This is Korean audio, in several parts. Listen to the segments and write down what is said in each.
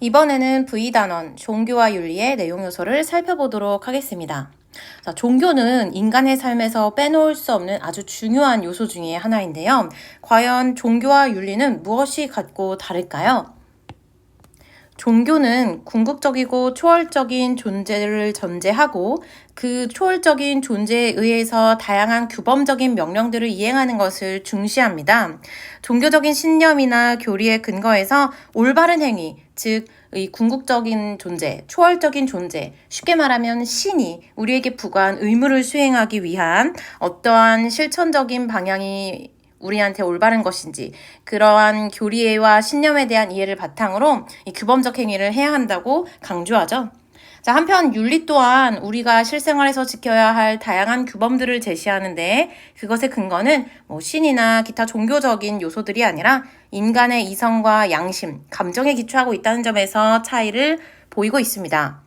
이번에는 V단원, 종교와 윤리의 내용 요소를 살펴보도록 하겠습니다. 자, 종교는 인간의 삶에서 빼놓을 수 없는 아주 중요한 요소 중에 하나인데요. 과연 종교와 윤리는 무엇이 같고 다를까요? 종교는 궁극적이고 초월적인 존재를 전제하고 그 초월적인 존재에 의해서 다양한 규범적인 명령들을 이행하는 것을 중시합니다. 종교적인 신념이나 교리에 근거해서 올바른 행위, 즉 이 궁극적인 존재, 초월적인 존재, 쉽게 말하면 신이 우리에게 부과한 의무를 수행하기 위한 어떠한 실천적인 방향이 우리한테 올바른 것인지 그러한 교리와 신념에 대한 이해를 바탕으로 이 규범적 행위를 해야 한다고 강조하죠. 자, 한편 윤리 또한 우리가 실생활에서 지켜야 할 다양한 규범들을 제시하는데 그것의 근거는 신이나 기타 종교적인 요소들이 아니라 인간의 이성과 양심, 감정에 기초하고 있다는 점에서 차이를 보이고 있습니다.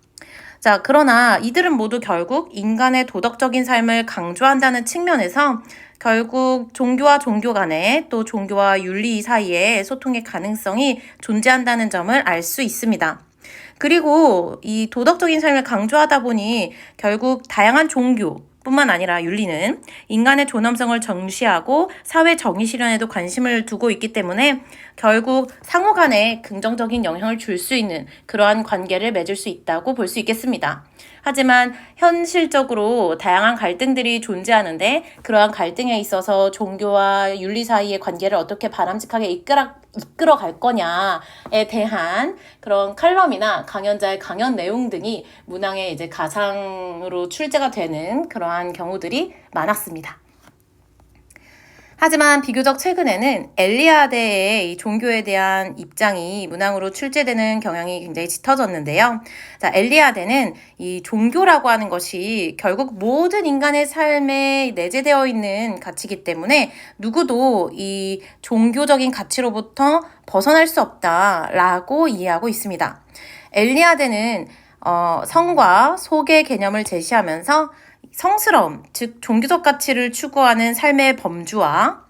자, 그러나 이들은 모두 결국 인간의 도덕적인 삶을 강조한다는 측면에서 결국 종교와 종교 간에 또 종교와 윤리 사이에 소통의 가능성이 존재한다는 점을 알 수 있습니다. 그리고 이 도덕적인 삶을 강조하다 보니 결국 다양한 종교뿐만 아니라 윤리는 인간의 존엄성을 정시하고 사회 정의 실현에도 관심을 두고 있기 때문에 결국 상호 간에 긍정적인 영향을 줄 수 있는 그러한 관계를 맺을 수 있다고 볼 수 있겠습니다. 하지만 현실적으로 다양한 갈등들이 존재하는데 그러한 갈등에 있어서 종교와 윤리 사이의 관계를 어떻게 바람직하게 이끌어 갈 거냐에 대한 그런 칼럼이나 강연자의 강연 내용 등이 문항에 이제 가상으로 출제가 되는 그러한 경우들이 많았습니다. 하지만 비교적 최근에는 엘리아데의 이 종교에 대한 입장이 문항으로 출제되는 경향이 굉장히 짙어졌는데요. 자, 엘리아데는 이 종교라고 하는 것이 결국 모든 인간의 삶에 내재되어 있는 가치이기 때문에 누구도 이 종교적인 가치로부터 벗어날 수 없다라고 이해하고 있습니다. 엘리아데는 성과 속의 개념을 제시하면서 성스러움, 즉 종교적 가치를 추구하는 삶의 범주와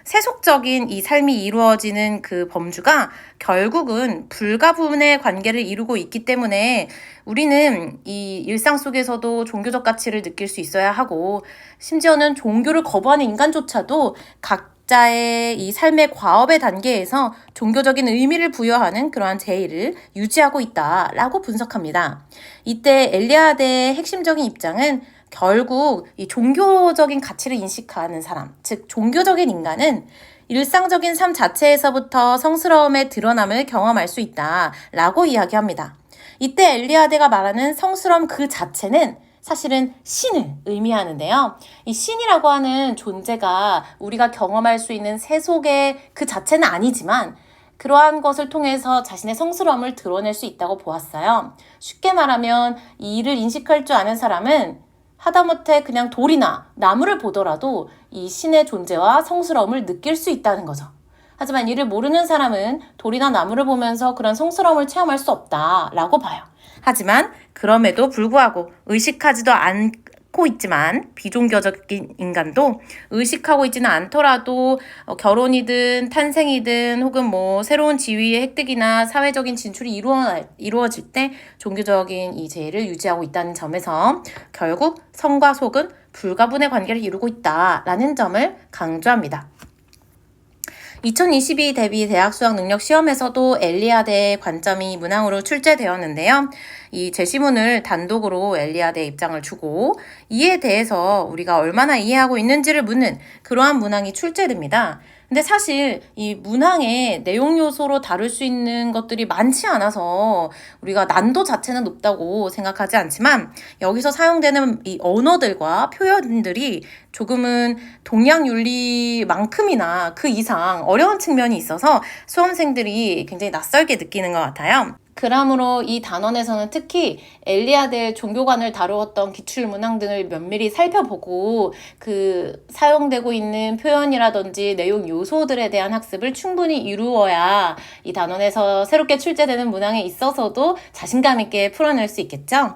세속적인 이 삶이 이루어지는 그 범주가 결국은 불가분의 관계를 이루고 있기 때문에 우리는 이 일상 속에서도 종교적 가치를 느낄 수 있어야 하고 심지어는 종교를 거부하는 인간조차도 각자의 이 삶의 과업의 단계에서 종교적인 의미를 부여하는 그러한 제의를 유지하고 있다라고 분석합니다. 이때 엘리아데의 핵심적인 입장은 결국 이 종교적인 가치를 인식하는 사람, 즉 종교적인 인간은 일상적인 삶 자체에서부터 성스러움의 드러남을 경험할 수 있다라고 이야기합니다. 이때 엘리아데가 말하는 성스러움 그 자체는 사실은 신을 의미하는데요. 이 신이라고 하는 존재가 우리가 경험할 수 있는 세속의 그 자체는 아니지만 그러한 것을 통해서 자신의 성스러움을 드러낼 수 있다고 보았어요. 쉽게 말하면 이 일을 인식할 줄 아는 사람은 하다못해 그냥 돌이나 나무를 보더라도 이 신의 존재와 성스러움을 느낄 수 있다는 거죠. 하지만 이를 모르는 사람은 돌이나 나무를 보면서 그런 성스러움을 체험할 수 없다라고 봐요. 하지만 그럼에도 불구하고 의식하지도 않고 있지만 비종교적인 인간도 의식하고 있지는 않더라도 결혼이든 탄생이든 혹은 새로운 지위의 획득이나 사회적인 진출이 이루어질 때 종교적인 이 제의를 유지하고 있다는 점에서 결국 성과 속은 불가분의 관계를 이루고 있다라는 점을 강조합니다. 2022 대비 대학 수학 능력 시험에서도 엘리아데의 관점이 문항으로 출제되었는데요. 이 제시문을 단독으로 엘리아데의 입장을 주고 이에 대해서 우리가 얼마나 이해하고 있는지를 묻는 그러한 문항이 출제됩니다. 근데 사실 이 문항의 내용 요소로 다룰 수 있는 것들이 많지 않아서 우리가 난도 자체는 높다고 생각하지 않지만 여기서 사용되는 이 언어들과 표현들이 조금은 동양 윤리만큼이나 그 이상 어려운 측면이 있어서 수험생들이 굉장히 낯설게 느끼는 것 같아요. 그러므로 이 단원에서는 특히 엘리아데의 종교관을 다루었던 기출문항 등을 면밀히 살펴보고 그 사용되고 있는 표현이라든지 내용 요소들에 대한 학습을 충분히 이루어야 이 단원에서 새롭게 출제되는 문항에 있어서도 자신감 있게 풀어낼 수 있겠죠.